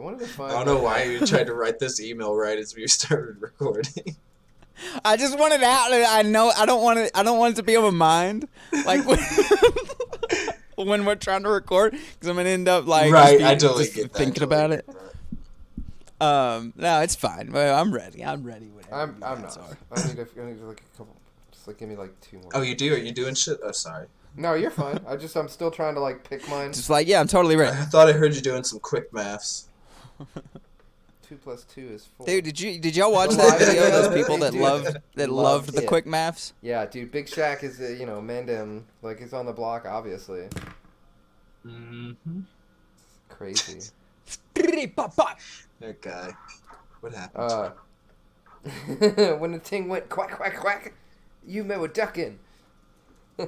wanted to find. I don't know why you tried to write this email right as we started recording. I just want it out. I know I don't want it. I don't want it to be on my mind, like when we're trying to record, because I'm gonna end up like I totally get that. Thinking about it. No, it's fine. Well, I'm ready. I'm ready. I'm not. I need like a couple. Just like give me like 2 more. Oh, you do? Are you doing shit? Oh, sorry. No, you're fine. I'm still trying to like pick mine. Just like I'm totally ready. I thought I heard you doing some quick maths. 2 + 2 is 4. Dude, did y'all watch that video? Those people that loved the quick maths. Yeah, dude. Big Shaq is Mandem, like he's on the block, obviously. Mm-hmm. Crazy. That guy. What happened? When the ting went quack quack quack, you were ducking. I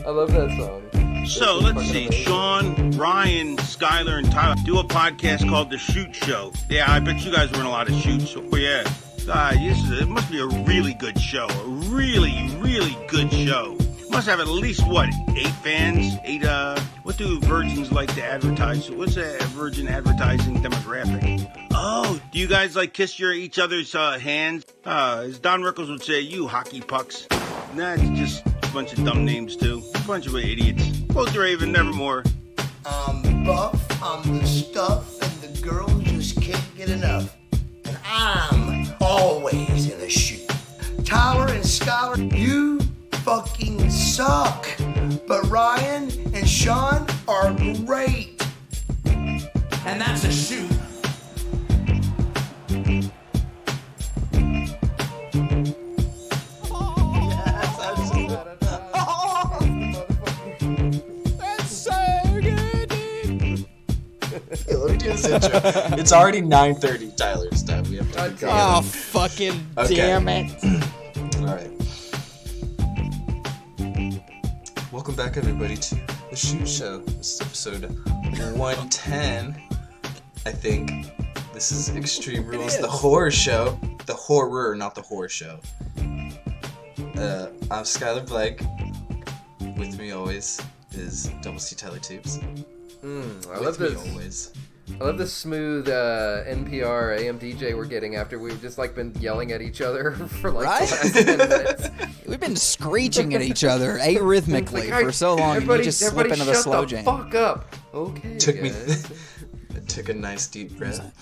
love that song. So let's see, Sean, Ryan, Skyler, and Tyler do a podcast called The Shoot Show. Yeah, I bet you guys were in a lot of shoots. Oh yeah, it must be a really good show. A really, really good show. Must have at least 8 fans? 8 what do virgins like to advertise? What's a virgin advertising demographic? Oh, do you guys like kiss each other's hands? As Don Rickles would say, you hockey pucks. Nah, it's just a bunch of dumb names too. A bunch of idiots. Quote Raven, nevermore. I'm buff, I'm the stuff, and the girls just can't get enough. And I'm always in a shoot. Tyler and Skyler, you fucking suck. But Ryan and Sean are great. And that's a shoot. Let me do this intro. It's already 9:30 Tyler's time. We have to go. Oh, fucking damn it. Alright. Welcome back, everybody, to The Shoot Show. This is episode 110, I think. This is Extreme Rules, the horror show. The horror, not the horror show. I'm Skylar Blake. With me always is Double C Tyler Tubes. I love this smooth NPR AM DJ we're getting after we've just like been yelling at each other for like the last 10 minutes. We've been screeching at each other arrhythmically for so long. And you just slip into the slow jam. Shut the fuck up. Okay. I took a nice deep breath.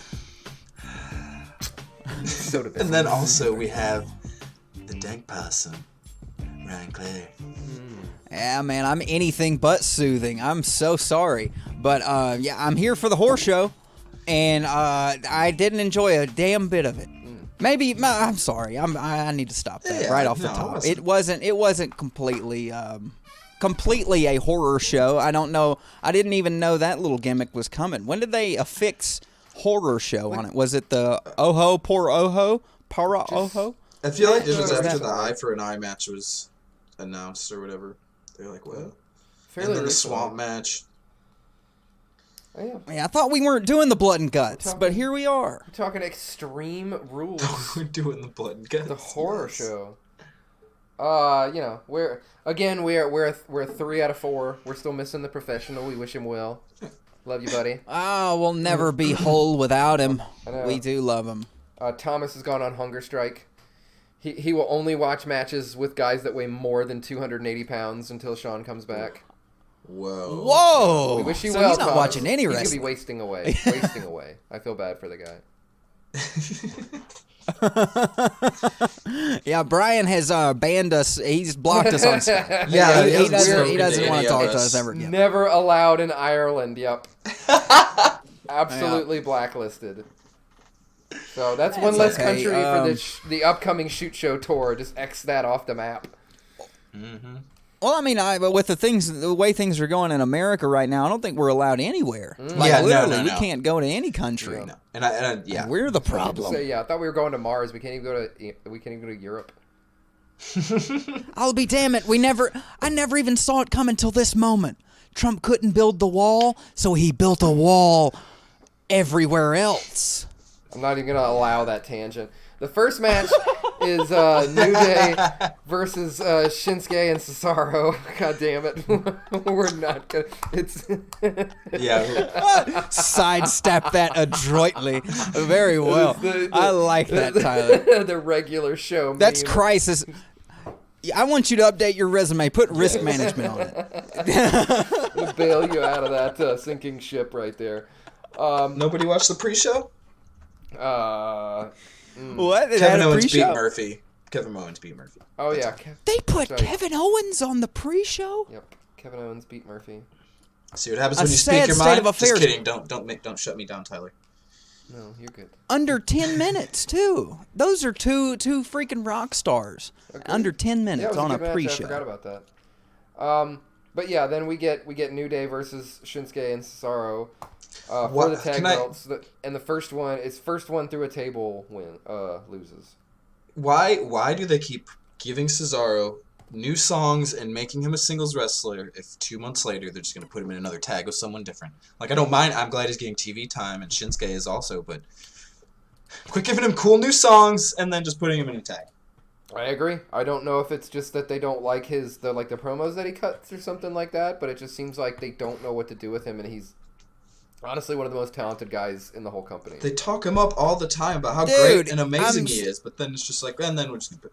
And then also we have the dank possum, Ryan Clay. Yeah, man, I'm anything but soothing. I'm so sorry. But, yeah, I'm here for the horror show, and I didn't enjoy a damn bit of it. Maybe, I'm sorry. I need to stop that right off the top. It wasn't completely a horror show. I don't know. I didn't even know that little gimmick was coming. When did they affix horror show on it? Was it the Oho, poor Oho? Para Oho? I feel like it was after the Eye for an Eye match was announced or whatever. They're like, what? And then the swamp match. Oh, yeah, I thought we weren't doing the blood and guts, but here we are. We're talking Extreme Rules. We're doing the blood and guts. The horror show. We're 3 out of 4. We're still missing the professional. We wish him well. Love you, buddy. We'll never be whole without him. We do love him. Thomas has gone on hunger strike. He will only watch matches with guys that weigh more than 280 pounds until Sean comes back. Whoa. We wish you so well, he's not Thomas. watching any wrestling. wrestling. He's going to be wasting away. I feel bad for the guy. Yeah, Brian has banned us. He's blocked us on Skype. Yeah, he doesn't want to talk to us ever again. Never allowed in Ireland, yep. Absolutely blacklisted. So that's one less country for the upcoming shoot show tour. Just X that off the map. Mm-hmm. Well, I mean, with the way things are going in America right now, I don't think we're allowed anywhere. Literally, we can't go to any country. No. And we're the problem. I thought we were going to Mars. We can't even go to Europe. I'll be damn it. I never even saw it come until this moment. Trump couldn't build the wall, so he built a wall everywhere else. I'm not even going to allow that tangent. The first match is New Day versus Shinsuke and Cesaro. God damn it. We're not gonna. It's. Yeah. Sidestep that adroitly. Very well. I like that, Tyler. The regular show. That's meme. crisis. I want you to update your resume. Put risk management on it. We'll bail you out of that sinking ship right there. Nobody watched the pre-show? What? They had Kevin a Owens beat pre-show? Murphy. Kevin Owens beat Murphy. Oh yeah. They put Sorry. Kevin Owens on the pre-show? Yep. Kevin Owens beat Murphy. See what happens A when you sad speak your state mind? of affairs. Just kidding. Don't shut me down, Tyler. No, you're good. Under 10 minutes, too. Those are two freaking rock stars. Agreed. Under 10 Yeah, it minutes was on a good match. I pre-show. forgot about that. But yeah, then we get New Day versus Shinsuke and Cesaro for the tag belts. And the first one through a table loses. Why do they keep giving Cesaro new songs and making him a singles wrestler if 2 months later they're just going to put him in another tag with someone different? Like, I don't mind. I'm glad he's getting TV time, and Shinsuke is also, but quit giving him cool new songs and then just putting him in a tag. I agree. I don't know if it's just that they don't like the promos that he cuts or something like that, but it just seems like they don't know what to do with him, and he's honestly one of the most talented guys in the whole company. They talk him up all the time about how Dude, great and amazing he is, but then it's just like, and then we're just going to put,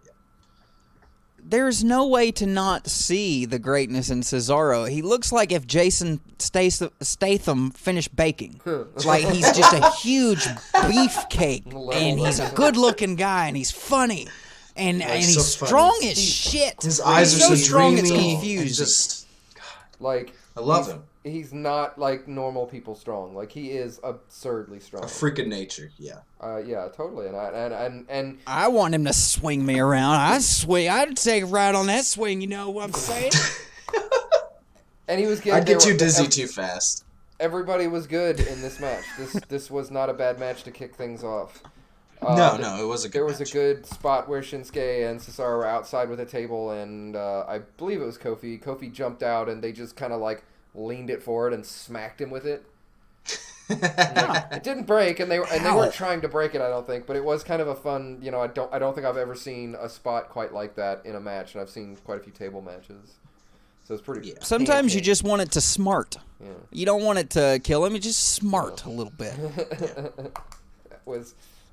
There's no way to not see the greatness in Cesaro. He looks like if Jason Statham finished baking. Like he's just a huge beefcake, and he's a good-looking guy, and he's funny, and he's so strong funny. as shit. His eyes are so so strong it's dreamy and confusing. just, Like I love him. He's not like normal people strong. Like he is absurdly strong. A freak of nature, yeah. Yeah, totally. And I want him to swing me around. I'd take a ride on that swing. You know what I'm saying? and he was I'd get too dizzy too fast. Everybody was good in this match. This was not a bad match to kick things off. No, it was a good There was match. a good spot where Shinsuke and Cesaro were outside with a table, and I believe it was Kofi. Kofi jumped out, and they just kind of like leaned it forward and smacked him with it. It didn't break, and they weren't trying to break it, I don't think, but it was kind of a fun. I don't think I've ever seen a spot quite like that in a match, and I've seen quite a few table matches. So it's pretty. Yeah. Sometimes you just want it to smart. Yeah. You don't want it to kill him. You just smart a little bit.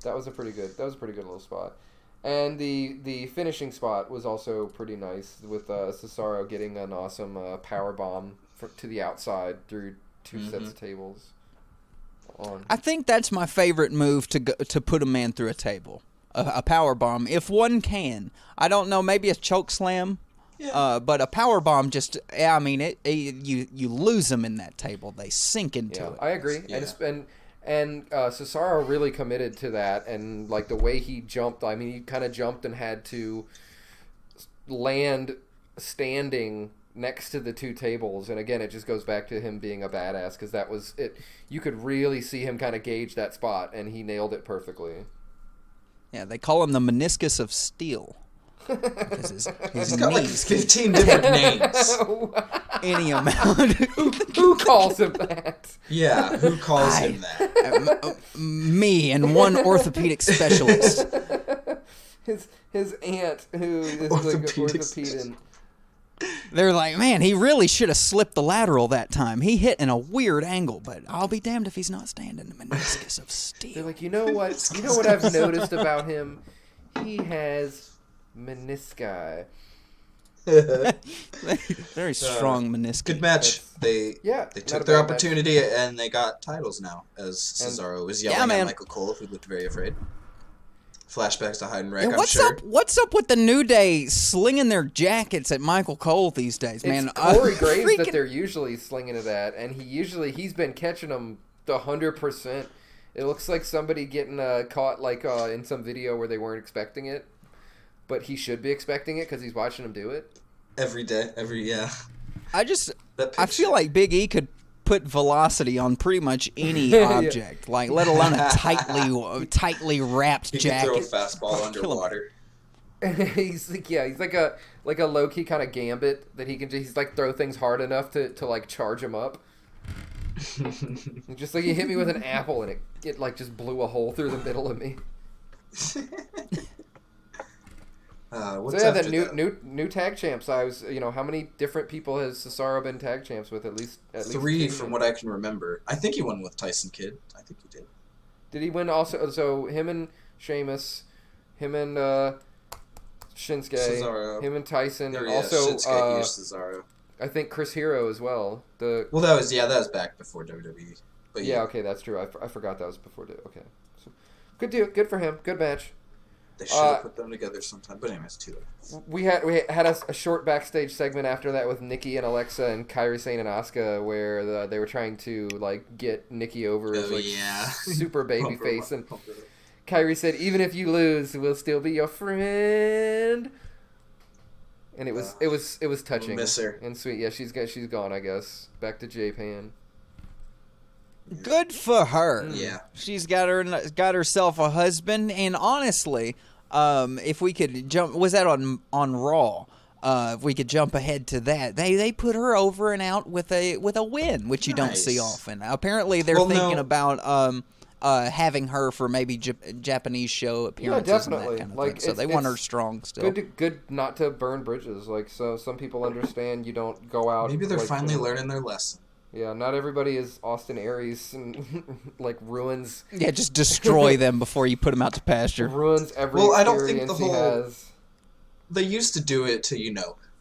That was a pretty good little spot. And the finishing spot was also pretty nice with Cesaro getting an awesome power bomb to the outside through two sets of tables. I think that's my favorite move to put a man through a table, a power bomb. If one can, I don't know, maybe a choke slam, but a power bomb just, you lose them in that table. They sink into it. I agree. Yeah. And Cesaro really committed to that, and like the way he jumped, he kind of jumped and had to land standing next to the two tables, and again, it just goes back to him being a badass, because that was it. You could really see him kind of gauge that spot, and he nailed it perfectly. Yeah, they call him the meniscus of steel. Because his He's got like knees 15 different names. any amount. Who calls him that? Yeah, who calls him that? Me and one orthopedic specialist. His aunt, who is Orthopedic like an orthopedic. They're like, man, he really should have slipped the lateral that time. He hit in a weird angle, but I'll be damned if he's not standing the meniscus of They're steel. like, you know what? You know what I've noticed about him? He has menisci. Very strong meniscus. Good match. They not took a their bad match. opportunity and they got titles now. As Cesaro was yelling man. at Michael Cole, who looked very afraid. Flashbacks to Hyde and Wreck, Yeah, I'm what's sure. up? What's up with the New Day slinging their jackets at Michael Cole these days, man? It's Corey Graves freaking- that they're usually slinging to that, and he's been catching them 100%. It looks like somebody getting caught in some video where they weren't expecting it, but he should be expecting it because he's watching them do it. Every day, I picture. feel like Big E could put velocity on pretty much any object, like let alone a tightly wrapped He can throw a jacket. fastball Kill him. underwater. he's like a low key kind of gambit that he can just throw things hard enough to like charge him up. Just like he hit me with an apple and it like just blew a hole through the middle of me. What's So yeah, after the that? new tag champs. I was, how many different people has Cesaro been tag champs with? At least 3 two. from what I can remember. I think he won with Tyson Kidd. I think he did. Did he win also? So him and Sheamus, him and Shinsuke, Cesaro. him and Tyson, Or, and yeah, also Shinsuke, Cesaro. I think Chris Hero as well. Well, that was back before WWE. But yeah, okay, that's true. I forgot that was before. Okay, so, good for him. Good match. They should have put them together sometime. But anyways, too late. We had a short backstage segment after that with Nikki and Alexa and Kairi Sane and Asuka, where they were trying to get Nikki over as super baby face, and Kairi said, "Even if you lose, we'll still be your friend." And it was touching. We'll miss her. And sweet. Yeah, she's gone. I guess back to Japan. Good for her. Yeah. She's got herself a husband, and honestly, if we could jump, was that on Raw? If we could jump ahead to that, they put her over and out with a win, which you don't see often. Apparently, they're thinking about having her for maybe Japanese show appearances and that kind of thing. So they want her strong still. Good not to burn bridges. So some people understand you don't go out. Maybe they're finally learning their lesson. Yeah, not everybody is Austin Aries and ruins. Yeah, just destroy them before you put them out to pasture. Ruins every I experience don't think the whole. he has. They used to do it to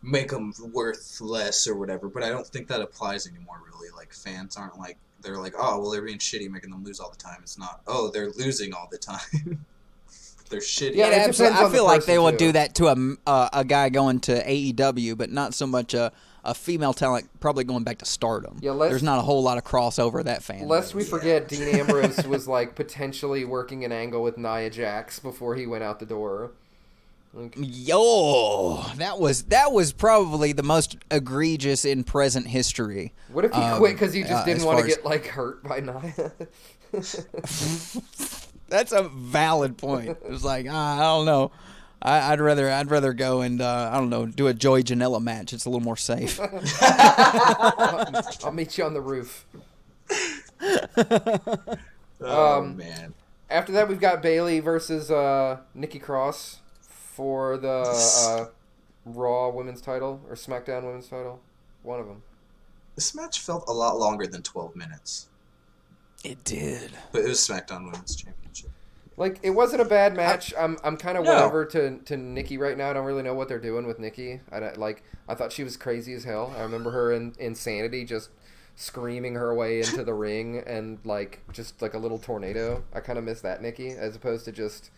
make them worth less or whatever, but I don't think that applies anymore. Really, fans aren't they're oh well, they're being shitty, making them lose all the time. It's not they're losing all the time. They're shitty. Yeah, absolutely. I feel like they will too. do that to a guy going to AEW, but not so much a female talent probably going back to Stardom. Yeah, there's not a whole lot of crossover that fan. Lest we forget, Dean Ambrose was potentially working an angle with Nia Jax before he went out the door. Yo, that was probably the most egregious in present history. What if he quit because he just didn't want to get hurt by Nia? That's a valid point. It was I don't know. I'd rather go and I don't know, do a Joey Janela match. It's a little more safe. I'll meet you on the roof. Man. After that, we've got Bayley versus Nikki Cross for the Raw Women's title or SmackDown Women's title. One of them. This match felt a lot longer than 12 minutes. It did. But it was SmackDown Women's Championship. It wasn't a bad match. I'm kind of whatever to Nikki right now. I don't really know what they're doing with Nikki. I thought she was crazy as hell. I remember her in Insanity just screaming her way into the ring and just a little tornado. I kind of miss that Nikki as opposed to just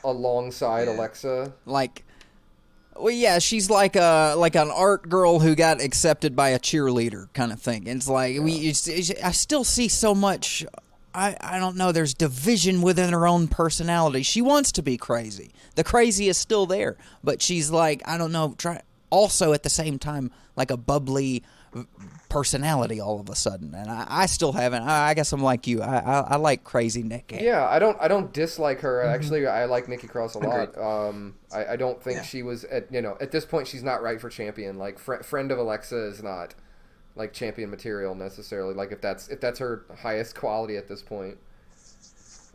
alongside Alexa. Well, yeah, she's like an art girl who got accepted by a cheerleader kind of thing. It's I still see so much. I don't know. There's division within her own personality. She wants to be crazy. The crazy is still there, but she's I don't know. Also at the same time, a bubbly personality all of a sudden, and I still haven't. I guess I'm like you. I like crazy Nikki. Yeah, I don't dislike her. Actually, I like Nikki Cross a lot. I don't think she was at this point she's not right for champion. Friend of Alexa is not champion material necessarily. If that's her highest quality at this point.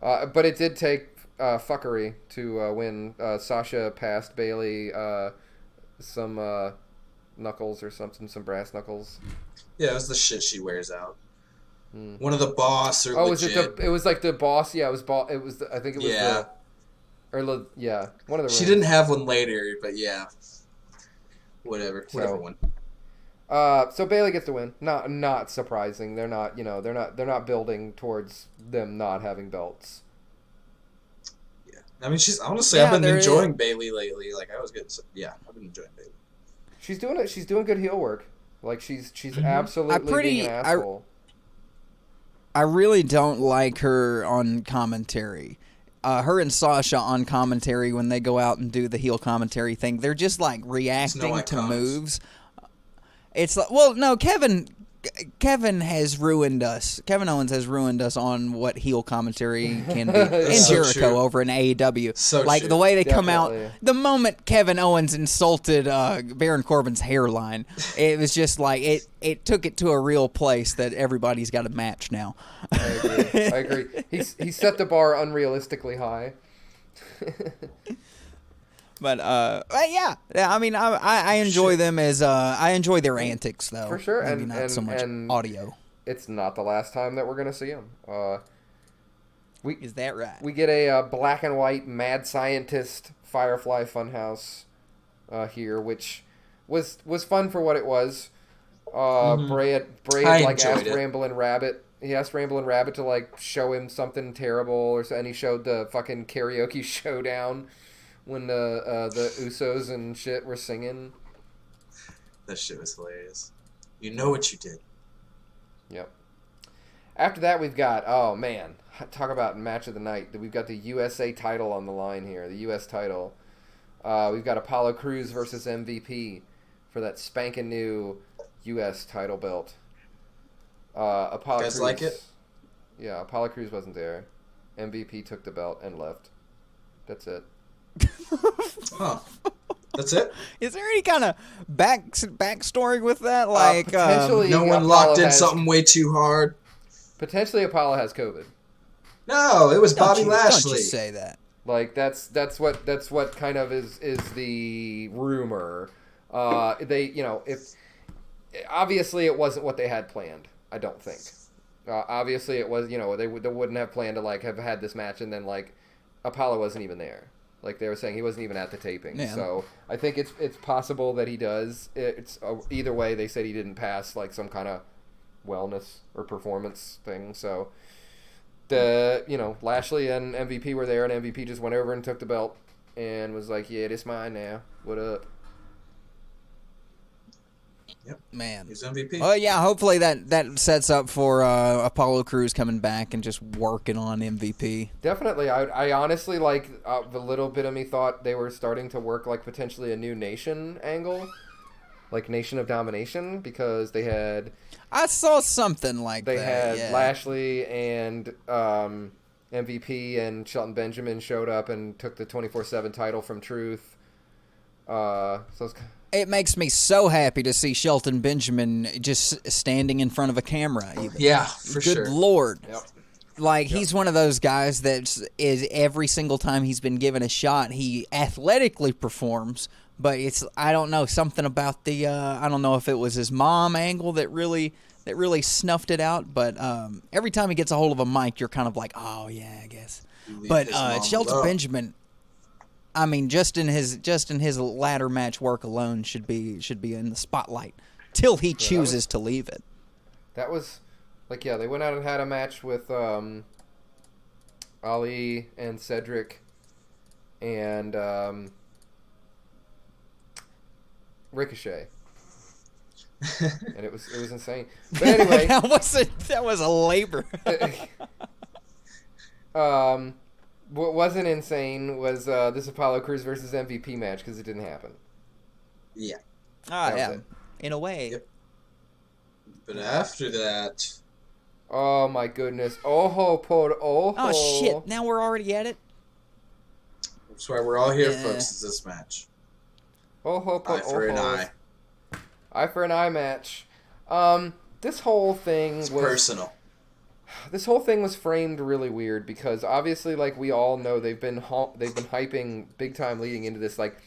But it did take fuckery to win. Sasha passed Bayley some knuckles or something, some brass knuckles. Yeah, it was the shit she wears out. One of the boss or legit. It was the boss. Yeah, it was boss. It was I think it was one of the. She didn't have one later, but yeah. Whatever one. So Bayley gets the win. Not surprising. They're not they're not building towards them not having belts. Yeah, I mean I've been enjoying Bayley lately. I've been enjoying Bayley. She's doing good heel work. She's absolutely being an asshole. I really don't like her on commentary. Her and Sasha on commentary when they go out and do the heel commentary thing, they're just reacting to moves. It's no, Kevin has ruined us. Kevin Owens has ruined us on what heel commentary can be. And so Jericho true. Over in AEW. So the way they come Definitely. out, the moment Kevin Owens insulted Baron Corbin's hairline, it was just it took it to a real place that everybody's got a match now. I agree. He set the bar unrealistically high. yeah. I mean, I enjoy them as I enjoy their antics though. For sure, Maybe and not so much audio. It's not the last time that we're gonna see them. Is that right? We get a black and white mad scientist Firefly Funhouse here, which was fun for what it was. Bray had asked Ramblin' Rabbit. He asked Ramblin' Rabbit to like show him something terrible, and he showed the fucking karaoke showdown when the Usos and shit were singing. That shit was hilarious. You know what you did. Yep. After that, we've got, oh man, talk about match of the night. We've got the USA title on the line here, the US title. We've got Apollo Crews versus MVP for that spanking new US title belt. Apollo guys Crews, like it? Yeah, Apollo Crews wasn't there. MVP took the belt and left. That's it. Huh. That's it? Is there any kind of backstory with that? Like, potentially, no one Apollo locked in something way too hard. Potentially, Apollo has COVID. No, it was Bobby Lashley. Don't you say that? Like that's what kind of is the rumor. If obviously it wasn't what they had planned. I don't think. Obviously it was. They wouldn't have planned to like have had this match and then like Apollo wasn't even there. Like they were saying, he wasn't even at the taping. Yeah. So I think it's possible that he does. It's either way. They said he didn't pass like some kind of wellness or performance thing. So Lashley and MVP were there, and MVP just went over and took the belt and was like, "Yeah, it's mine now. What up?" Yep, man, he's MVP. Oh yeah, hopefully that sets up for Apollo Crews coming back and just working on MVP. Definitely, I honestly like the little bit of me thought they were starting to work like potentially a new Nation angle, like Nation of Domination, because they had. I saw something like they that. They had Lashley and MVP and Shelton Benjamin showed up and took the 24/7 title from Truth. It makes me so happy to see Shelton Benjamin just standing in front of a camera. Even. Yeah, for sure. Good Lord. Yep. Like, he's one of those guys that is every single time he's been given a shot, he athletically performs, but it's, I don't know, something about the, I don't know if it was his mom angle that really snuffed it out, but every time he gets a hold of a mic, you're kind of like, oh, yeah, I guess. But Shelton Benjamin, I mean, just in his ladder match work alone should be in the spotlight till he chooses to leave it. That was, like, yeah, they went out and had a match with Ali and Cedric and Ricochet. And it was insane. But anyway, that was a labor. What wasn't insane was this Apollo Crews versus MVP match because it didn't happen. Yeah. Yeah. In a way. Yep. But after that. Oh my goodness! Oh shit! Now we're already at it. That's why we're all here, folks. Is this match? Eye for an eye. Eye for an eye match. This whole thing was personal. This whole thing was framed really weird because obviously, like we all know, they've been hyping big time leading into this. Like,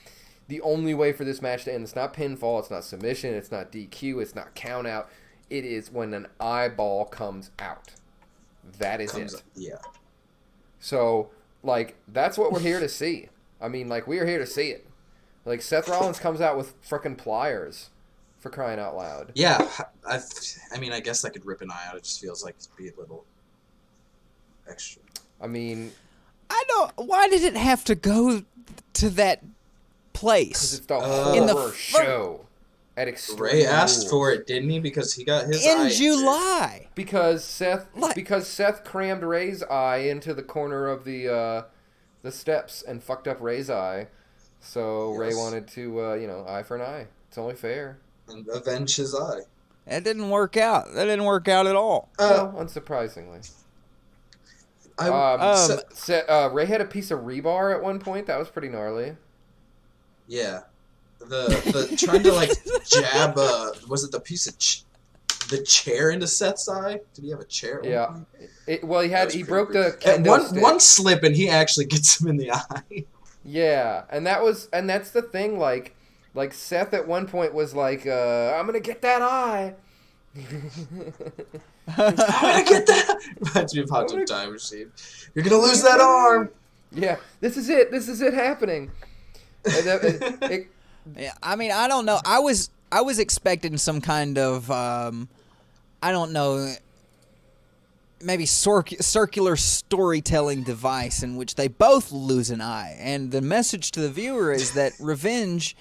the only way for this match to end, it's not pinfall, it's not submission, it's not DQ, it's not count out. It is when an eyeball comes out. That is it. Yeah. So, like, that's what we're here to see. I mean, like, we are here to see it. Like, Seth Rollins comes out with frickin' pliers, for crying out loud. Yeah, I mean, I guess I could rip an eye out. It just feels like it'd be a little extra. I mean, why did it have to go to that place? Because it's the horror show at Extreme Ray asked Rules. for it, didn't he? Because he got his eye in July. Because Seth crammed Ray's eye into the corner of the steps and fucked up Ray's eye. So Ray wanted to, eye for an eye. It's only fair. And avenge his eye. That didn't work out. That didn't work out at all. No, unsurprisingly. Ray had a piece of rebar at one point. That was pretty gnarly. Yeah. The trying to, like, jab, was it the piece of the chair into Seth's eye? Did he have a chair at one point? He broke the At kendo stick. one slip and he actually gets him in the eye. Yeah, and that's the thing. Like Seth at one point was like, "I'm gonna get that eye." I'm gonna get that. Reminds me of Hot Tub Time Machine. You're gonna lose that arm. Yeah, this is it. This is it happening. Yeah, I mean, I don't know. I was expecting some kind of I don't know, maybe circular storytelling device in which they both lose an eye, and the message to the viewer is that revenge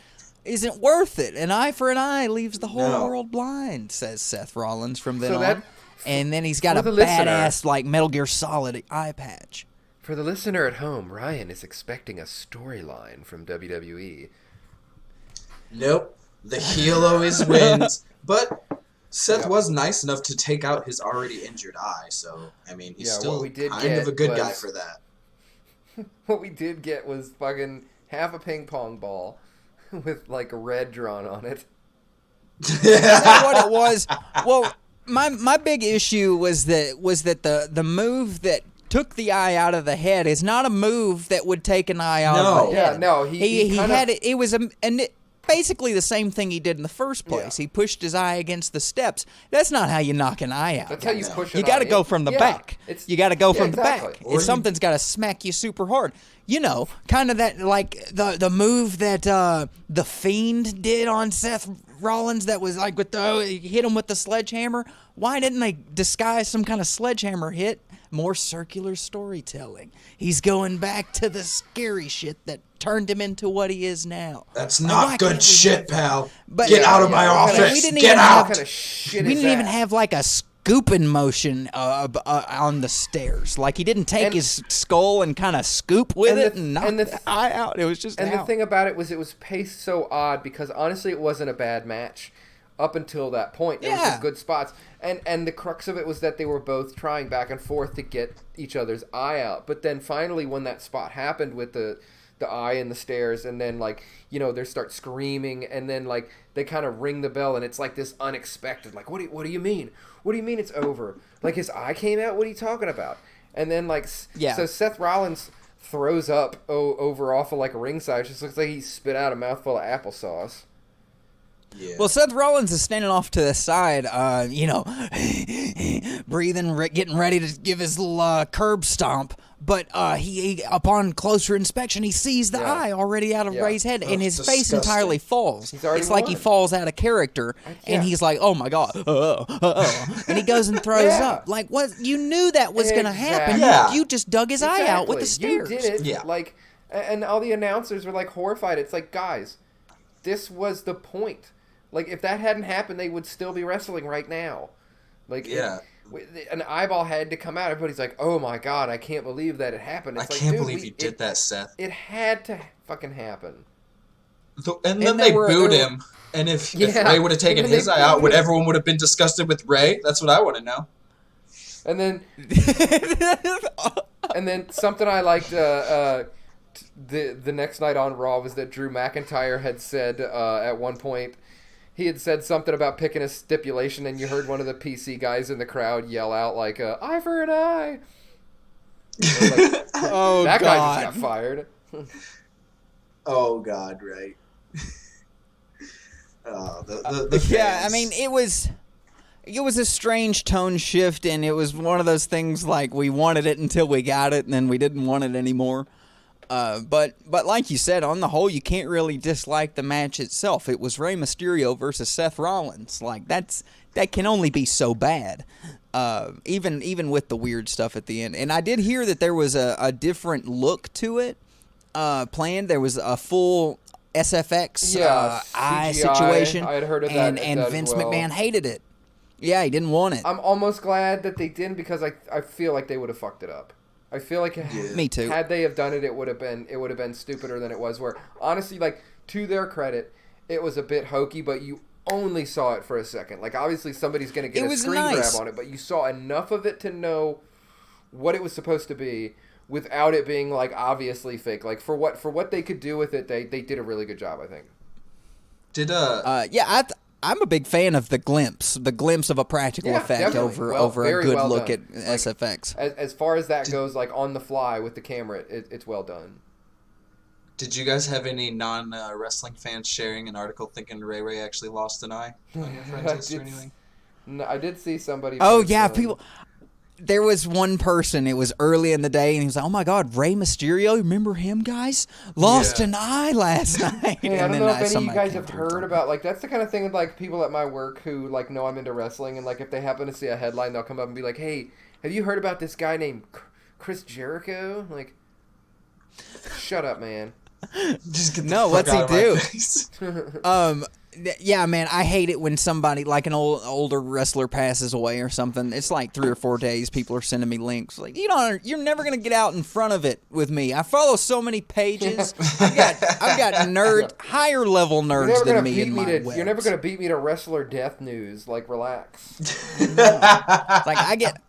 isn't worth it. An eye for an eye leaves the whole world blind, says Seth Rollins from then on. And then he's got a badass like Metal Gear Solid eye patch. For the listener at home, Ryan is expecting a storyline from WWE. Nope. The heel always wins. But Seth was nice enough to take out his already injured eye, so, I mean, he's still kind of a good guy for that. What we did get was fucking half a ping pong ball with, like, red drawn on it. Is that what it was? Well, my big issue was that the move that took the eye out of the head is not a move that would take an eye out of the head. Yeah, no, he had it. It was basically the same thing he did in the first place. Yeah. He pushed his eye against the steps. That's not how you knock an eye out. That's how you push an eye. You got to go from the back. You got to go from the back. Or something's got to smack you super hard. You know, kind of that, like the move that the Fiend did on Seth Rollins that was like he hit him with the sledgehammer. Why didn't they disguise some kind of sledgehammer hit? More circular storytelling. He's going back to the scary shit that turned him into what he is now. That's not good shit, pal. Get out of my office. Get out. We didn't even have like a scooping motion on the stairs. Like he didn't take his skull and kind of scoop with it and knock the eye out. It was just the thing about it was paced so odd because honestly it wasn't a bad match up until that point. There was some good spots. And the crux of it was that they were both trying back and forth to get each other's eye out. But then finally when that spot happened with the eye and the stairs and then like, you know, they start screaming and then like they kind of ring the bell and it's like this unexpected, like, what do you mean? What do you mean it's over? Like his eye came out? What are you talking about? And then like, so Seth Rollins throws up over off of like a ringside. It just looks like he spit out a mouthful of applesauce. Yeah. Well, Seth Rollins is standing off to the side, you know, breathing, getting ready to give his little curb stomp. But he, upon closer inspection, he sees the eye already out of Ray's head, and his face entirely falls. It's like he falls out of character, and he's like, "Oh my god!" And he goes and throws up. Like, what? You knew that was going to happen. Yeah. You just dug his eye out with the stairs. You did it. Yeah. Like, and all the announcers were like horrified. It's like, guys, this was the point. Like, if that hadn't happened, they would still be wrestling right now. Like, an eyeball had to come out. Everybody's like, oh my god, I can't believe that it happened. It's I can't believe you did that, Seth. It had to fucking happen. And then they booed him. And if Ray would have taken his eye out, would everyone would have been disgusted with Ray? That's what I want to know. And then... and then something I liked the next night on Raw was that Drew McIntyre had said at one point, he had said something about picking a stipulation, and you heard one of the PC guys in the crowd yell out, like, eye for an eye. Like, oh, that God. guy just got fired. Oh, God, right. The fans. Yeah, I mean, it was a strange tone shift, and it was one of those things like we wanted it until we got it, and then we didn't want it anymore. But like you said, on the whole, you can't really dislike the match itself. It was Rey Mysterio versus Seth Rollins. Like that can only be so bad. Even with the weird stuff at the end. And I did hear that there was a different look to it planned. There was a full SFX eye situation. I had heard of that. And Vince McMahon hated it. Yeah, he didn't want it. I'm almost glad that they didn't because I feel like they would have fucked it up. I feel like me too. Had they have done it, it would have been stupider than it was. Where honestly, like to their credit, it was a bit hokey, but you only saw it for a second. Like obviously somebody's going to get a screen grab on it, but you saw enough of it to know what it was supposed to be without it being like obviously fake. Like for what they could do with it, they did a really good job, I think. I'm a big fan of the glimpse of a practical effect over a good look at SFX. As far as that goes, like on the fly with the camera, it's well done. Did you guys have any non-wrestling fans sharing an article thinking Ray Ray actually lost an eye on your friends list or anything? No, I did see somebody. Oh yeah, people. There was one person. It was early in the day, and he was like, "Oh my God, Rey Mysterio! Remember him, guys? Lost an eye last night." Hey, I don't know if any of you guys have heard about, like, that's the kind of thing with, like, people at my work who, like, know I'm into wrestling, and, like, if they happen to see a headline, they'll come up and be like, "Hey, have you heard about this guy named Chris Jericho?" Like, shut up, man. Just get the No, fuck what's he out of my do? face. Yeah, man, I hate it when somebody, like an older wrestler, passes away or something. It's like 3 or 4 days. People are sending me links. Like, you're never gonna get out in front of it with me. I follow so many pages. I've got higher level nerds than me in my webs. You're never gonna beat me to wrestler death news. Like, relax. Like, I get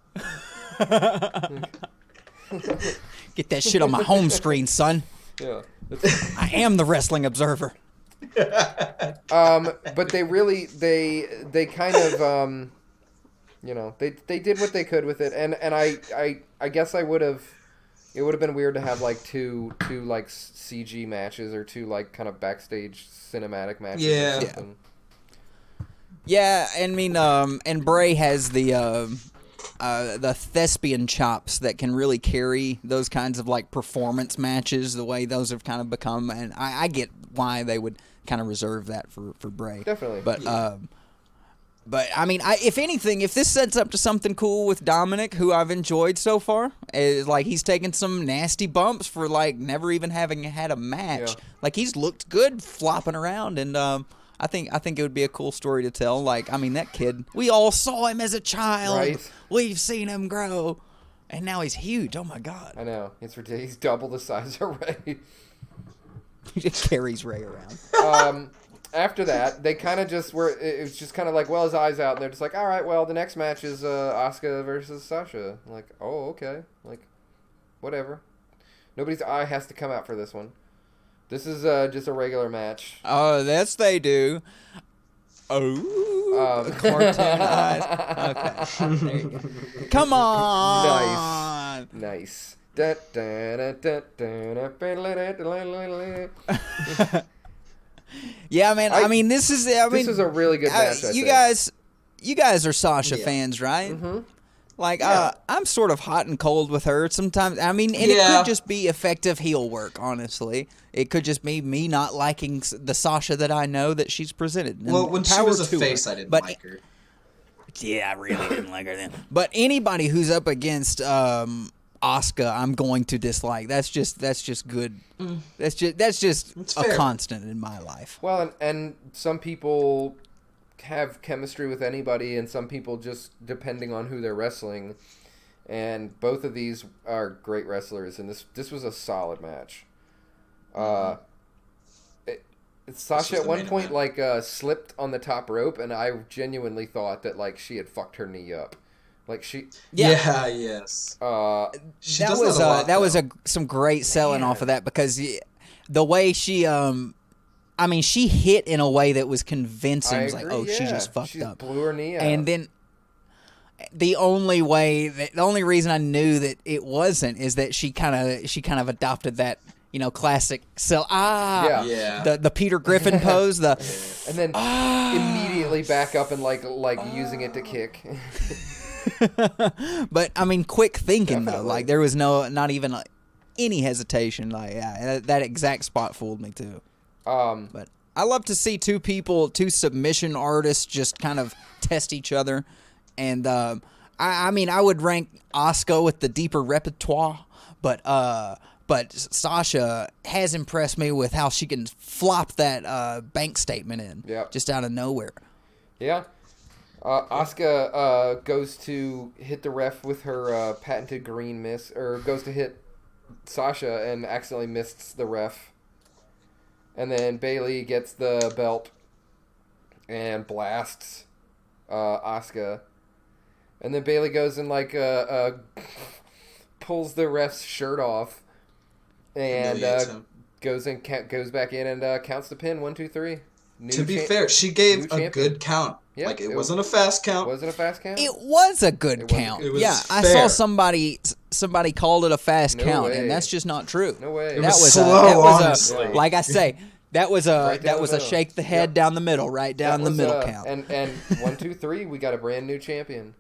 get that shit on my home screen, son. Yeah. I am the Wrestling Observer. But they really they kind of they did what they could with it, and I guess it would have been weird to have like two like CG matches or two like kind of backstage cinematic matches. Yeah. Or something. Yeah, I mean, and Bray has the thespian chops that can really carry those kinds of like performance matches the way those have kind of become, and I get why they would kind of reserve that for Bray. Definitely. But I mean, if anything, if this sets up to something cool with Dominic, who I've enjoyed so far, is like he's taken some nasty bumps for like never even having had a match. Yeah. Like he's looked good flopping around, and I think it would be a cool story to tell. Like, I mean, that kid, we all saw him as a child. Right. We've seen him grow, and now he's huge. Oh my God. I know, it's ridiculous. He's double the size already. He just carries Ray around. After that, they kind of just were. It was just kind of like, well, his eyes out, and they're just like, all right, well, the next match is Asuka versus Sasha. I'm like, oh, okay, like, whatever. Nobody's eye has to come out for this one. This is just a regular match. Oh, that's they do. Oh, cartoon eyes. Okay, there you go. Come on. Nice. Yeah, man. I mean, this is. I mean, this is a really good match. You guys are Sasha fans, right? Mm-hmm. Like, I'm sort of hot and cold with her sometimes. I mean, and it could just be effective heel work, honestly. It could just be me not liking the Sasha that I know that she's presented. And well, when she was a face, her. I didn't like her. Yeah, I really didn't like her then. But anybody who's up against Asuka, I'm going to dislike. That's just good. That's just a constant in my life. Well, and some people have chemistry with anybody, and some people just depending on who they're wrestling. And both of these are great wrestlers, and this was a solid match. Sasha at one point like slipped on the top rope, and I genuinely thought that like she had fucked her knee up. Like she, yes. That was some great selling off of that, because the way she I mean, she hit in a way that was convincing. It was like, oh, she just fucked up. Blew her knee out. And then the only reason I knew that it wasn't is that she kind of adopted that, classic the Peter Griffin pose, and then immediately back up and like using it to kick. But I mean, quick thinking though, like there was not even any hesitation. Like that exact spot fooled me too. But I love to see two submission artists just kind of test each other, and I mean I would rank Asuka with the deeper repertoire, but Sasha has impressed me with how she can flop that bank statement in just out of nowhere. Yeah. Asuka goes to hit the ref with her patented green miss, or goes to hit Sasha and accidentally missed the ref. And then Bayley gets the belt and blasts Asuka. And then Bayley goes and like pulls the ref's shirt off and goes back in and counts the pin. 1, 2, 3. To be fair, she gave a good count. Yeah, like it wasn't a fast count. Wasn't a fast count? It was a good count. It was I saw somebody somebody called it a fast No count, way. and that's just not true. No way. It was slow, honestly. Like I say, that was Right down that the was a middle. shake the head down the middle, right down That the was, middle count. And 1, 2, 3, we got a brand new champion.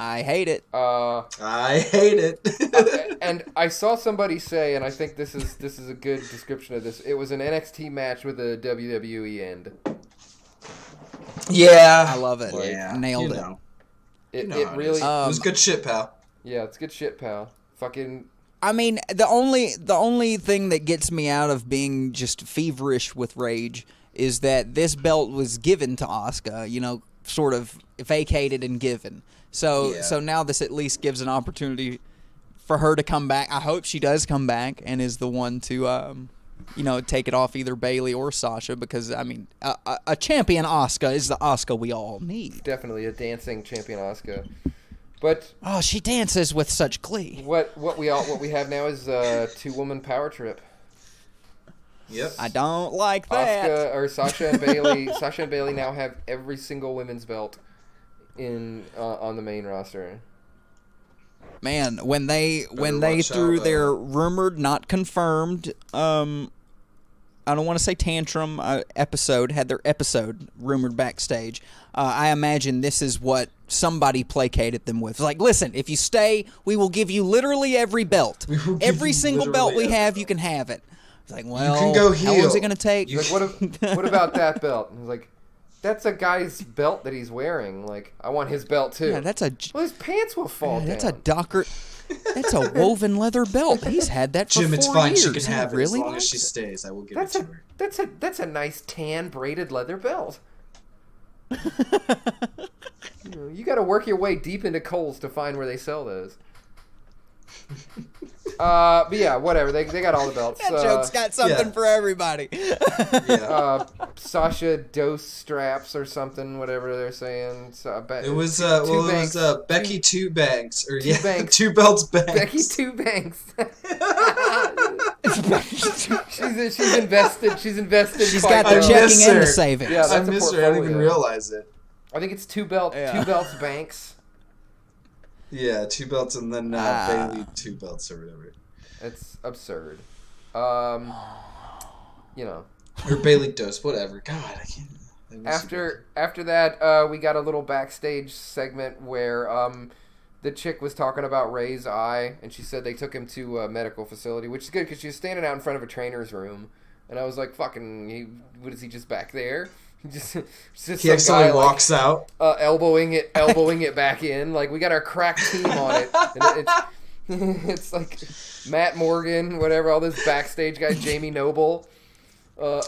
I hate it. I hate it. And I saw somebody say, and I think this is a good description of this. It was an NXT match with a WWE end. Yeah. I love it. Yeah. Nailed you it. know. It, You know it how really. is. It was good shit, pal. Yeah, it's good shit, pal. Fucking. I mean, the only thing that gets me out of being just feverish with rage is that this belt was given to Asuka, you know, sort of vacated and given. So now this at least gives an opportunity for her to come back. I hope she does come back and is the one to, you know, take it off either Bayley or Sasha, because I mean, a champion Asuka is the Asuka we all need. Definitely a dancing champion Asuka. But oh, she dances with such glee. what we have now is a 2-woman power trip. Yep. I don't like that. Asuka or Sasha and Bayley. Sasha and Bayley now have every single women's belt in on the main roster. Man, when they watch threw out, their rumored, not confirmed, I don't want to say tantrum episode, had their episode rumored backstage. I imagine this is what somebody placated them with. Like, listen, if you stay, we will give you literally every belt. Every single belt we have, you can have it. It's like, well, can go how long is heel. it going to take? Like, what about that belt? And I was like, that's a guy's belt that he's wearing. Like, I want his belt too. Yeah, that's a Well, his pants will fall that's down. a Docker. That's a woven leather belt. He's had that for Jim, 4 it's fine. years. She can have it as really long as likes she it. stays. I will give That's it a to her. that's a nice tan braided leather belt. You got to work your way deep into Kohl's to find where they sell those. But yeah, whatever. They got all the belts. That joke's got something yeah. for everybody. Yeah. Sasha dose straps or something, whatever they're saying. So, It was Becky Two Banks or Banks. Two Belts Banks. Becky Two Banks. she's invested. She's invested. She's quite got the well. checking miss and the her. savings. Yeah, I that's a missed her. I didn't even portfolio. realize it. I think it's two belts Banks. Yeah, 2 belts and then Bailey 2 belts or whatever. It's absurd. You know. Or Bailey Dose, whatever. God, I can't. I miss her. After that, we got a little backstage segment where the chick was talking about Ray's eye, and she said they took him to a medical facility, which is good because she was standing out in front of a trainer's room, and I was like, "Fucking, what is he just back there?" Just He actually walks out. elbowing it back in. Like, we got our crack team on it. And it's like Matt Morgan, whatever, all this backstage guys, Jamie Noble, don't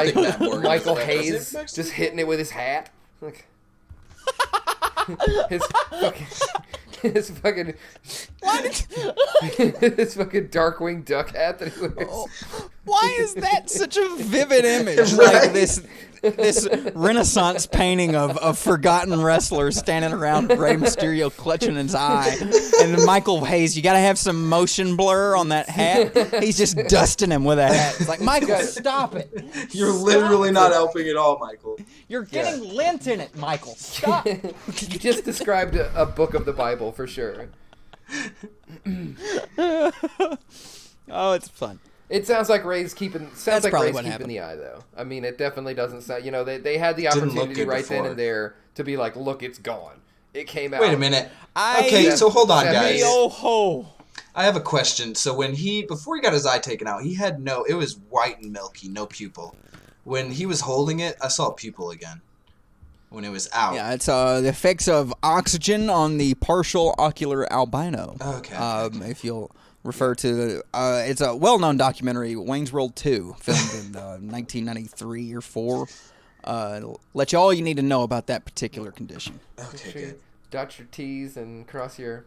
think Matt Morgan Michael was Hayes backstage. just hitting it with his hat. Like, his fucking his fucking Darkwing Duck hat that he wears. Why is that such a vivid image? Right? Like this Renaissance painting of forgotten wrestlers standing around Rey Mysterio clutching his eye. And then Michael Hayes, you got to have some motion blur on that hat. He's just dusting him with a hat. It's like, Michael, stop it. You're literally not helping at all, Michael. You're getting lint in it, Michael. Stop. You just described a book of the Bible for sure. Oh, it's fun. It sounds like Ray's keeping. That's Sounds like probably Ray's what keeping happened. the eye, though. I mean, it definitely doesn't sound. You know, they had the Didn't look opportunity good right then before. and there to be like, look, it's gone. It came out. Wait a minute. I- Okay, so hold on, Seven guys. years. Yo ho. I have a question. So before he got his eye taken out, it was white and milky, no pupil. When he was holding it, I saw a pupil again. When it was out. Yeah, it's the effects of oxygen on the partial ocular albino. Okay. If you'll refer to it's a well-known documentary, Wayne's World 2, filmed in 1993 or 4. Let you all you need to know about that particular condition. Okay, Sure. good. Dot your T's and cross your.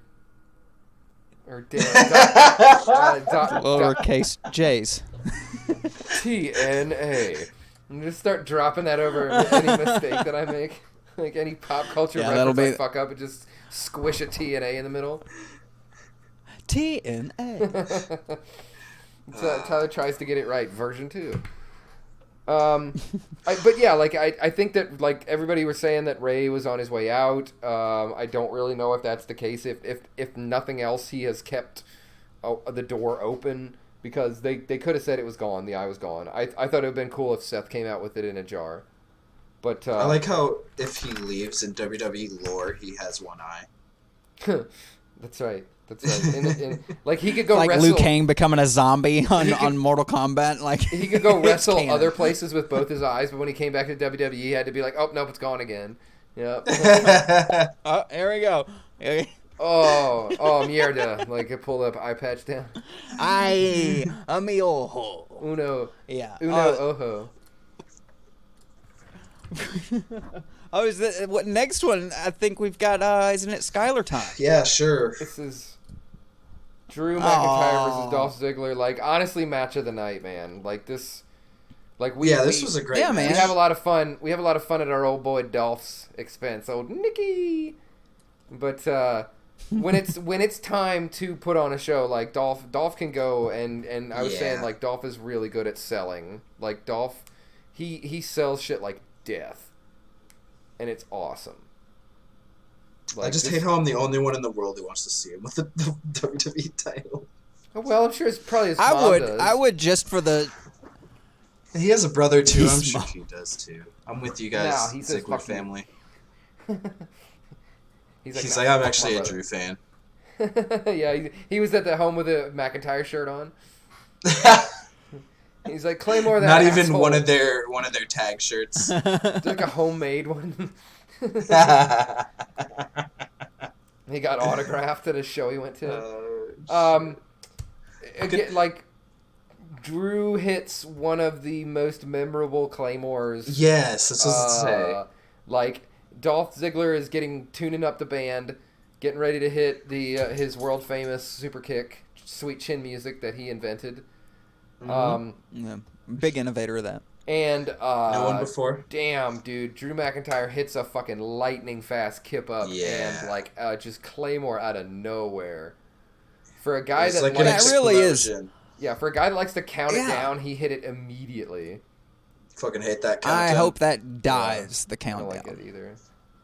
Or dot Lowercase J's. TNA. I'm gonna start dropping that over any mistake that I make. Like any pop culture Yeah, that'll reference I be- fuck up and just squish a TNA in the middle. TNA. So Tyler tries to get it right. Version 2. But yeah, like I think that like everybody was saying that Ray was on his way out. I don't really know if that's the case. If nothing else, he has kept the door open because they could have said it was gone. The eye was gone. I thought it would have been cool if Seth came out with it in a jar. But I like how if he leaves in WWE lore, he has one eye. That's right. That's right. Like he could go like wrestle. Liu Kang becoming a zombie on Mortal Kombat. Like he could go wrestle canon. other places with both his eyes, but when he came back to WWE, he had to be like, "Oh nope, it's gone again." Yep. Oh, here we go. Oh, mierda! Like it pulled up eye patch down. Ay, amigo. Uno. Yeah. Ojo. Oh, is that what next one? I think we've got. Isn't it Skylar time? Yeah, sure. This is Drew McIntyre versus Dolph Ziggler. Like honestly, match of the night, man. Like this. Like this was a great match. man. We have a lot of fun. We have a lot of fun at our old boy Dolph's expense, old Nicky. But when it's time to put on a show, like Dolph can go and I was saying like Dolph is really good at selling. Like Dolph, he sells shit like death, and it's awesome. Like, I just hate how I'm the only one in the world who wants to see him with the WWE title. Well, I'm sure it's probably his mom does. I would just for the. He has a brother too. I'm sure he does too. I'm with you guys, Ziggler family. He's like, I'm actually a Drew fan. Yeah, he was at the home with a McIntyre shirt on. He's like Claymore. That not asshole. even one of their tag shirts. It's like a homemade one. He got autographed at a show he went to. Again, like Drew hits one of the most memorable Claymores. Yes, that's what I was say. Like Dolph Ziggler is tuning up the band, getting ready to hit the his world famous super kick, sweet chin music that he invented. Yeah, big innovator of that. And no one before. Damn, dude, Drew McIntyre hits a fucking lightning fast kip up and like just Claymore out of nowhere. For a guy that really is. Yeah, for a guy that likes to count it down, he hit it immediately. Fucking hate that countdown. I hope that dies the countdown. I don't like it either.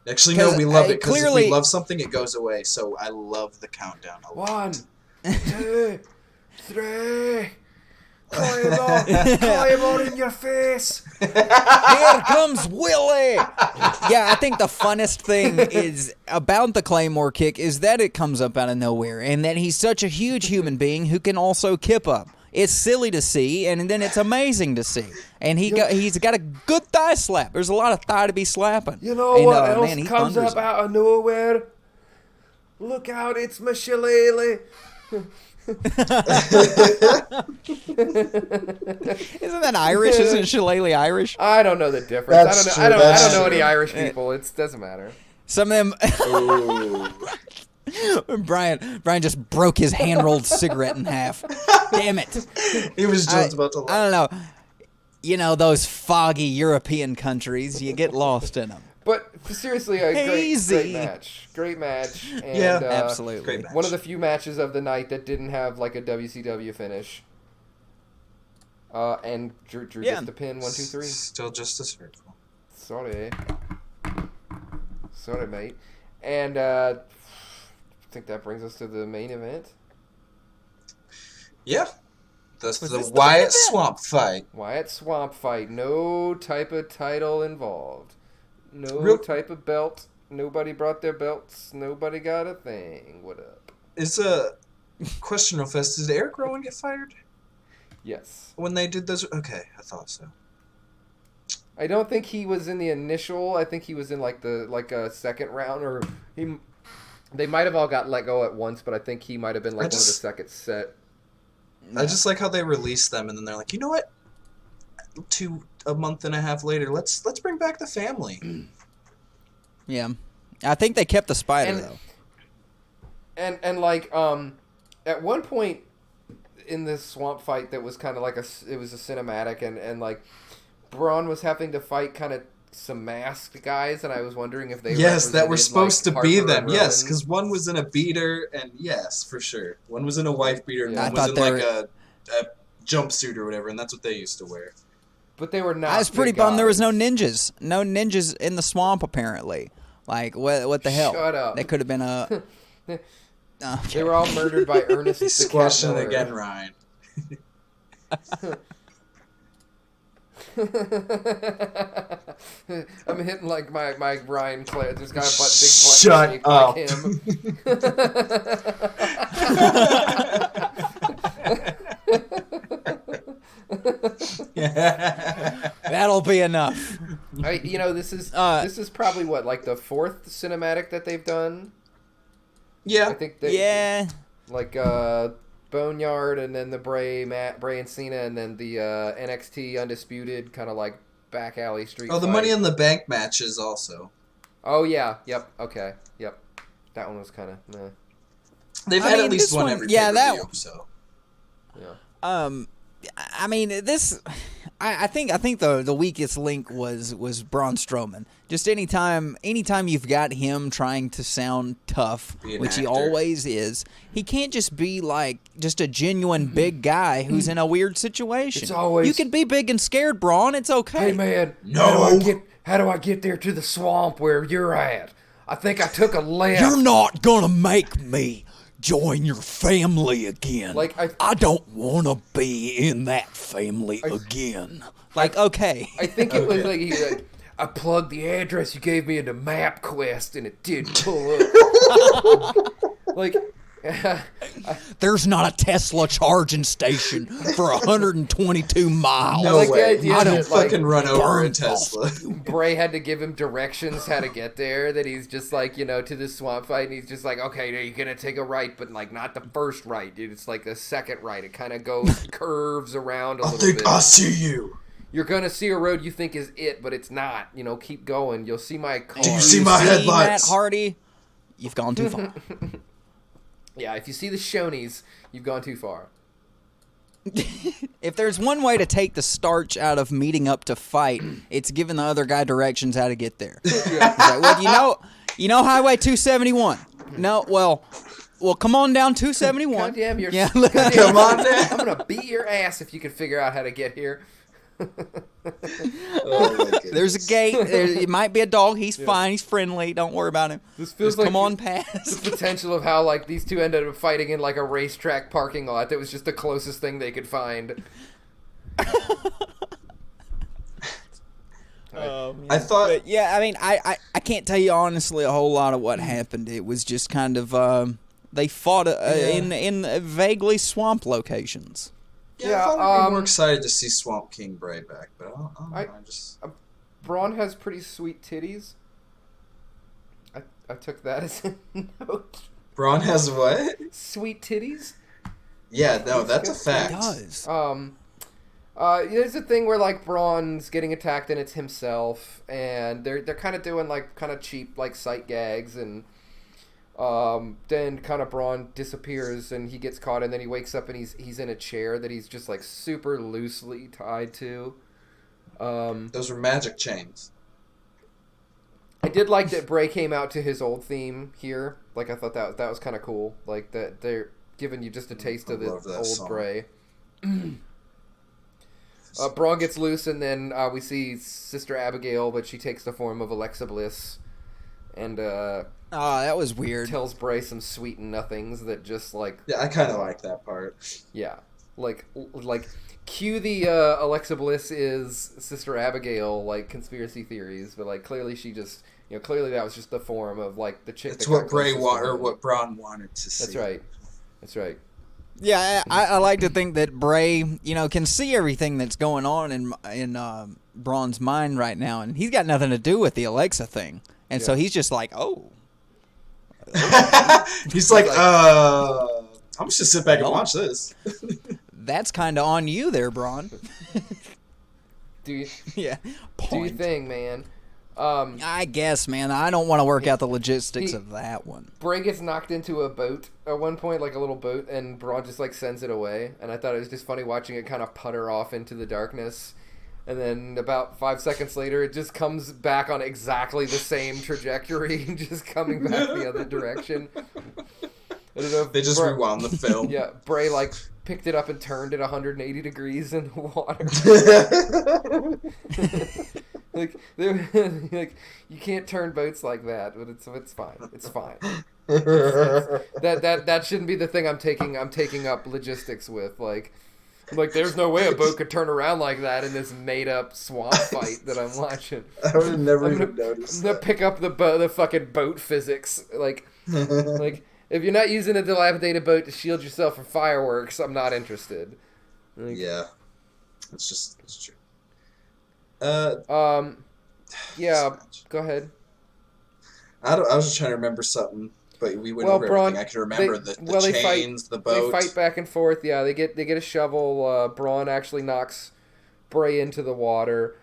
Actually, no, we love it because if we love something, it goes away. So I love the countdown a lot. 1, 2, 3. Claymore in your face. Here comes Willie. Yeah, I think the funnest thing is about the Claymore kick is that it comes up out of nowhere and that he's such a huge human being who can also kip up. It's silly to see, and then it's amazing to see. And he's got a good thigh slap. There's a lot of thigh to be slapping. You know what else comes up out of nowhere? Look out, it's my shillelagh. Isn't that Irish? Isn't shillelagh Irish? I don't know the difference. I don't know any Irish people. It doesn't matter. Some of them. Brian just broke his hand-rolled cigarette in half. Damn it! He was just about to laugh. I don't know. You know those foggy European countries. You get lost in them. But seriously, a great match. And, yeah, absolutely. Great match. One of the few matches of the night that didn't have like a WCW finish. And Drew gets the pin. 1, 2, 3. Still just as hurtful. Sorry, mate. And I think that brings us to the main event. Yeah. The Wyatt Swamp fight. Wyatt Swamp fight. No type of title involved. No type of belt. Nobody brought their belts. Nobody got a thing. What up? It's a question real fast. Did Eric Rowan get fired? Yes. When they did those? Okay, I thought so. I don't think he was in the initial. I think he was in like a second round, or they might have all got let go at once, but I think he might have been like one of the second set. I just like how they released them, and then they're like, you know what? A month and a half later, let's bring back the family. Yeah, I think they kept the spider though. And like at one point in this swamp fight that was kind of like it was a cinematic, and like Braun was having to fight kind of some masked guys, and I was wondering if they that were supposed to be them. Rowan. Yes, because one was in a beater, and yes, for sure, one was in a wife beater, and one was in like a jumpsuit or whatever, and that's what they used to wear. But they were not. I was pretty big bummed there was no guys. ninjas. No ninjas in the swamp, apparently. Like, what the hell? Shut up. They could have been a... They were all murdered by Ernest. He's the Cat squashing it Miller. again, Ryan. I'm hitting like my Ryan Claire. There's got a big Shut butt up. like him. That'll be enough. This is probably what, like the 4th cinematic that they've done. Yeah. I think they, Yeah. like Boneyard, and then the Bray and Cena, and then the NXT Undisputed kind of like back alley street. Oh, the fight. Money in the Bank matches also. Oh yeah, yep, okay, yep. That one was kind of meh. They've I had mean, at least this one one- every yeah, that pay-per-view, one- so. Yeah. I mean, this. I think the weakest link was Braun Strowman. Just anytime you've got him trying to sound tough, Be an which he actor. always is, he can't just be like just a genuine big guy who's in a weird situation. It's always- You can be big and scared, Braun. It's okay. Hey man, No. how do I get there to the swamp where you're at? I think I took a left. You're not gonna make me join your family again. Like, I don't want to be in that family again. Like, okay. I think it was like he's like, I plugged the address you gave me into MapQuest and it did pull up. Like, There's not a Tesla charging station for 122 miles. No like the way. idea I don't that, like, fucking run over a burn Tesla. Bray had to give him directions how to get there. That he's just like, to the swamp fight, and he's just like, okay, now you're gonna take a right, but like not the first right, dude. It's like the second right. It kind of goes curves around a I little think bit. I see you. You're gonna see a road you think is it, but it's not. Keep going. You'll see my car. Do you see my headlights? Matt Hardy, you've gone too far. Yeah, if you see the Shonies, you've gone too far. If there's one way to take the starch out of meeting up to fight, it's giving the other guy directions how to get there. He's like, well, you know Highway 271. No, well, come on down 271. Goddamn, you're. Yeah. Goddamn, Come on down. I'm gonna beat your ass if you can figure out how to get here. Oh, my goodness. There's a gate. It might be a dog. He's fine. He's friendly. Don't worry about him. This feels Just like come on the past. potential of how like these two ended up fighting in like a racetrack parking lot. That was just the closest thing they could find. I thought. But yeah, I mean, I can't tell you honestly a whole lot of what happened. It was just kind of they fought in vaguely swamp locations. Yeah, I thought I'd be more excited to see Swamp King Bray back, but I don't know. I just. Braun has pretty sweet titties. I took that as a note. Braun has what? Sweet titties. Yeah, no, that's a It fact. does. There's a thing where like Braun's getting attacked and it's himself, and they're kind of doing like kind of cheap like sight gags, and then kind of Braun disappears and he gets caught, and then he wakes up and he's in a chair that he's just like super loosely tied to. Those were magic chains. I did like that Bray came out to his old theme here. Like I thought that was kind of cool. Like that they're giving you just a taste of the love that old song. Bray. Braun gets loose, and then we see Sister Abigail, but she takes the form of Alexa Bliss, and Oh, that was weird. tells Bray some sweet nothings that just like Yeah, I kind of like that part. like cue the Alexa Bliss is Sister Abigail like conspiracy theories, but like clearly she just clearly that was just the form of like the chick. It's that what got Bray closest to or him. what Braun wanted to see. That's right. That's right. Yeah, I like to think that Bray, can see everything that's going on in Braun's mind right now, and he's got nothing to do with the Alexa thing, and so he's just like, oh. He's like, I'm just gonna sit back and watch this. That's kind of on you there, Braun. Do you Yeah. do your Point. thing, man? I guess, man. I don't want to work out the logistics of that one. Bray gets knocked into a boat at one point, like a little boat, and Braun just like sends it away. And I thought it was just funny watching it kind of putter off into the darkness. And then about 5 seconds later, it just comes back on exactly the same trajectory, just coming back the other direction. I don't know if They just rewound the film. Yeah, Bray like picked it up and turned it 180 degrees in the water. like you can't turn boats like that, but it's fine. It's fine. That shouldn't be the thing I'm taking up logistics with. Like there's no way a boat could turn around like that in this made up swamp fight that I'm watching. I would have never even noticed. I'm gonna pick up the fucking boat physics. Like if you're not using a dilapidated boat to shield yourself from fireworks, I'm not interested. Yeah, it's true. Yeah, go ahead. I was just trying to remember something, but we went over Braun, everything. I could remember the chains, the boat. They fight back and forth. Yeah, they get a shovel. Braun actually knocks Bray into the water.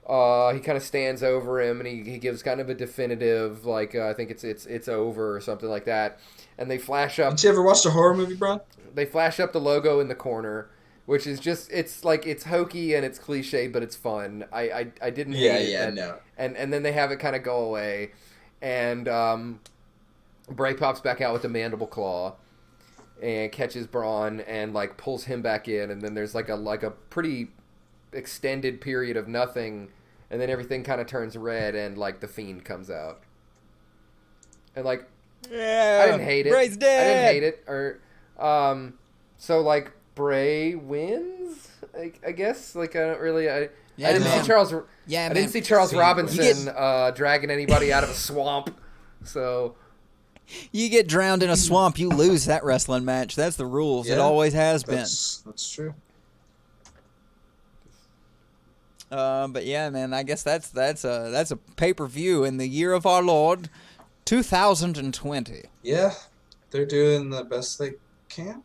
He kind of stands over him and he gives kind of a definitive, like, I think it's over or something like that. And they flash up. Did you ever watch a horror movie, Braun? They flash up the logo in the corner, which is just, it's hokey and it's cliche, but it's fun. I didn't hate it. Yeah, no. And then they have it kind of go away. And Bray pops back out with the mandible claw and catches Braun and, like, pulls him back in. And then there's, like a pretty extended period of nothing. And then everything kind of turns red and, like, the Fiend comes out. And, like, yeah, I didn't hate it. Bray's dead. I didn't hate it. So, like, Bray wins, I guess. Like, I don't really... I didn't see Charles... Yeah, I didn't see Charles Robinson dragging anybody out of a swamp. So... You get drowned in a swamp, you lose that wrestling match. That's the rules. Yeah, it always has been. That's true. But yeah, man, I guess that's a pay-per-view in the year of our Lord, 2020. Yeah, they're doing the best they can.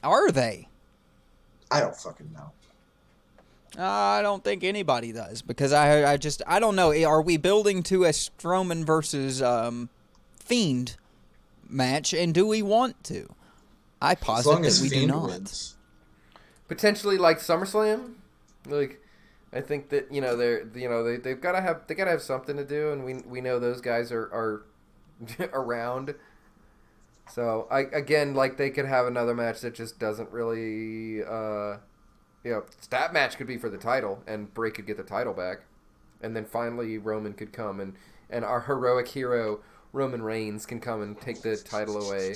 Are they? I don't fucking know. I don't think anybody does, because I don't know. Are we building to a Strowman versus Fiend match, and do we want to? I posit that we do not. Wins. Potentially, like, SummerSlam? Like... I think that they've got to have something to do, and we know those guys are around. So they could have another match that just doesn't really that match could be for the title, and Bray could get the title back, and then finally Roman could come and our heroic hero Roman Reigns can come and take the title away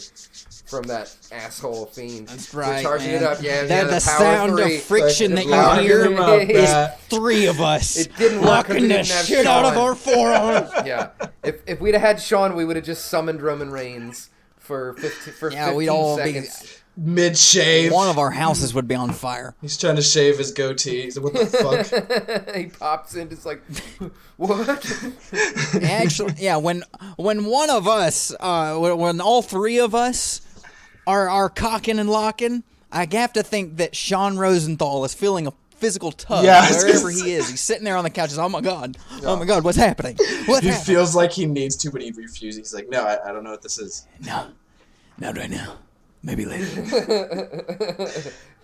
from that asshole Fiend. That's right, charging man. it up. Yeah, the power sound three. of friction Like, that you hear is three of us. It didn't work. Locking the shit out of our forearms. Yeah, if we'd have had Shawn, we would have just summoned Roman Reigns for 15 we'd all seconds. Mid-shave. One of our houses would be on fire. He's trying to shave his goatee. He's like, what the fuck? He pops in, just like, what? Actually, yeah, when one of us, when all three of us are cocking and locking, I have to think that Sean Rosenthal is feeling a physical tug wherever he is. He's sitting there on the couch. Oh my god, what's happening? He feels like he needs to, but he refuses. He's like, no, I don't know what this is. No, not right now. Maybe later.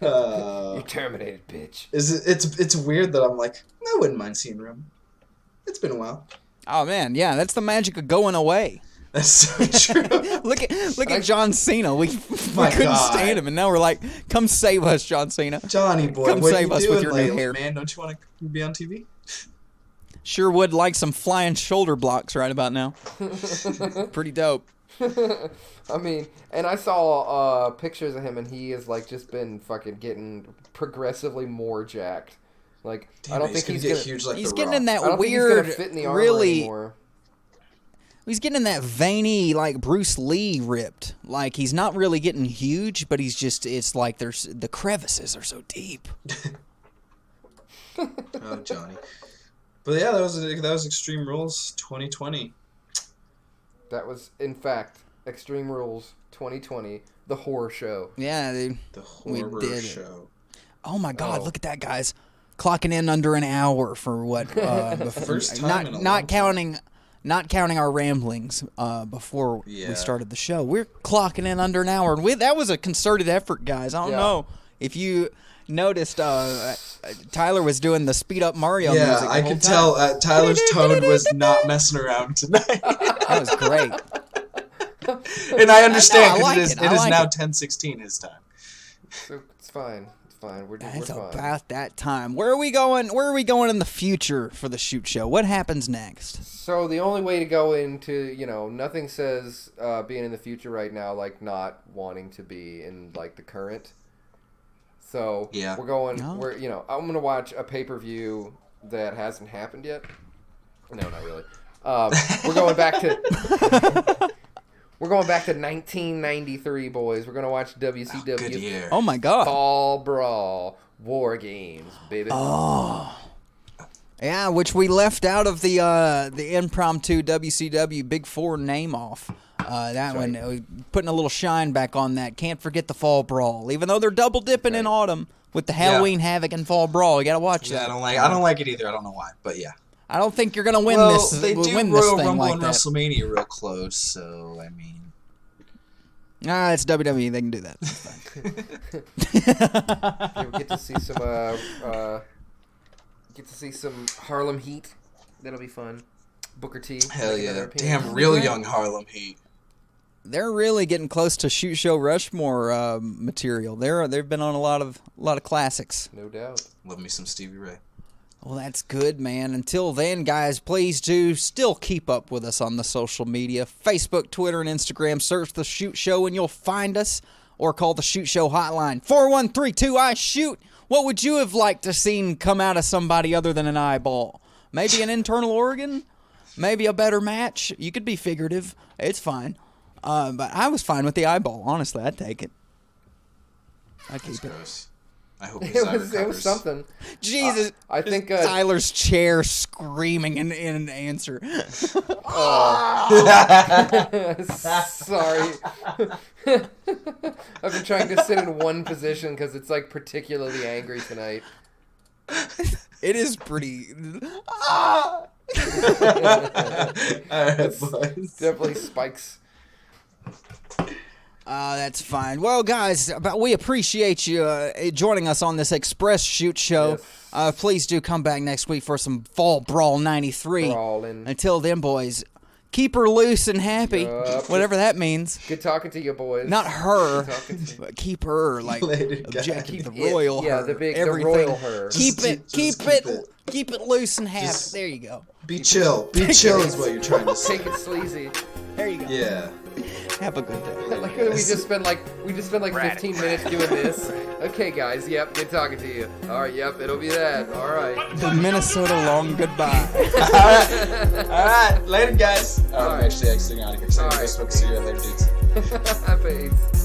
You terminated, bitch. It's weird that I'm like, I wouldn't mind seeing Roman. It's been a while. Oh man, yeah, that's the magic of going away. That's so true. look at John Cena. We couldn't stand him, and now we're like, come save us, John Cena. Johnny boy, come what save you us doing with your lately, new hair, man? Don't you want to be on TV? Sure would like some flying shoulder blocks right about now. Pretty dope. I mean, and I saw pictures of him, and he has like just been fucking getting progressively more jacked. Like, damn, I don't think he's gonna get huge like he's The getting Rock. in that I don't weird, think he's gonna fit in the armor really. anymore. He's getting in that veiny, like Bruce Lee ripped. Like he's not really getting huge, but he's just. It's like the crevices are so deep. Oh, Johnny. But yeah, that was Extreme Rules 2020. That was, in fact, Extreme Rules 2020, the horror show. Yeah, dude. The horror show. Oh my God! Look at that, guys. Clocking in under an hour for what? First time in a long not counting. Not counting our ramblings before we started the show. We're clocking in under an hour. And that was a concerted effort, guys. I don't know if you noticed, Tyler was doing the speed-up Mario music the I whole could time. tell Tyler's tone was not messing around tonight. That was great. And I understand, I like because it. it is like now it. 10:16 his time. So it's fine. It's fine. We're It's fine. about that time. Where are we going? Where are we going in the future for the shoot show? What happens next? So the only way to go into, nothing says being in the future right now like not wanting to be in like the current. So Yeah. we're going. No. I'm gonna watch a pay-per-view that hasn't happened yet. No, not really. We're going back to. We're going back to 1993, boys. We're gonna watch WCW Good year. Oh my God! Fall Brawl War Games, baby. Oh, yeah, which we left out of the impromptu WCW Big Four name off. That one, putting a little shine back on that. Can't forget the Fall Brawl, even though they're double dipping in autumn with the Halloween Havoc and Fall Brawl. You gotta watch Yeah, that. I don't like it either. I don't know why, but yeah. I don't think you're gonna win Well, this. they do win Royal this thing Rumble like and that. WrestleMania real close, so I mean. It's WWE. They can do that. You'll get to see some Harlem Heat. That'll be fun. Booker T. Hell make yeah. another appearance. Damn, real young Harlem Heat. They're really getting close to shoot show Rushmore material. They've been on a lot of classics. No doubt. Love me some Stevie Ray. Well, that's good, man. Until then, guys, please do still keep up with us on the social media. Facebook, Twitter, and Instagram. Search The Shoot Show and you'll find us. Or call the Shoot Show hotline. 4132-I-SHOOT. What would you have liked to seen come out of somebody other than an eyeball? Maybe an internal organ? Maybe a better match? You could be figurative. It's fine. But I was fine with the eyeball. Honestly, I'd take it. I'd That's keep it. gross. I hope It was something. Jesus. I think Tyler's chair screaming in an answer. Sorry. I've been trying to sit in one position because it's like particularly angry tonight. It is pretty. Alright, boys. Definitely spikes. That's fine. Well, guys, we appreciate you joining us on this Express Shoot Show. Yes. Please do come back next week for some Fall Brawl 93. Brawling. Until then, boys, keep her loose and happy, Yup. whatever that means. Good talking to you, boys. Not her, Good talking to you. but keep her, like, Later, guys. objective, the Keep it- royal yeah, her, the everything. royal her. Keep Just it, keep keep it loose and happy. Just- There you go. Be chill. Be chill is what you're trying to say. Take it sleazy. There you go. Yeah. Have a good day. Like we just spent like 15 minutes doing this. Okay, guys. Yep. Good talking to you. All right. Yep. It'll be that. All right. The Minnesota long goodbye. All right. Later, guys. All I'm right. actually exiting out of here. So All I'm right. supposed to see you later, dudes. Peace.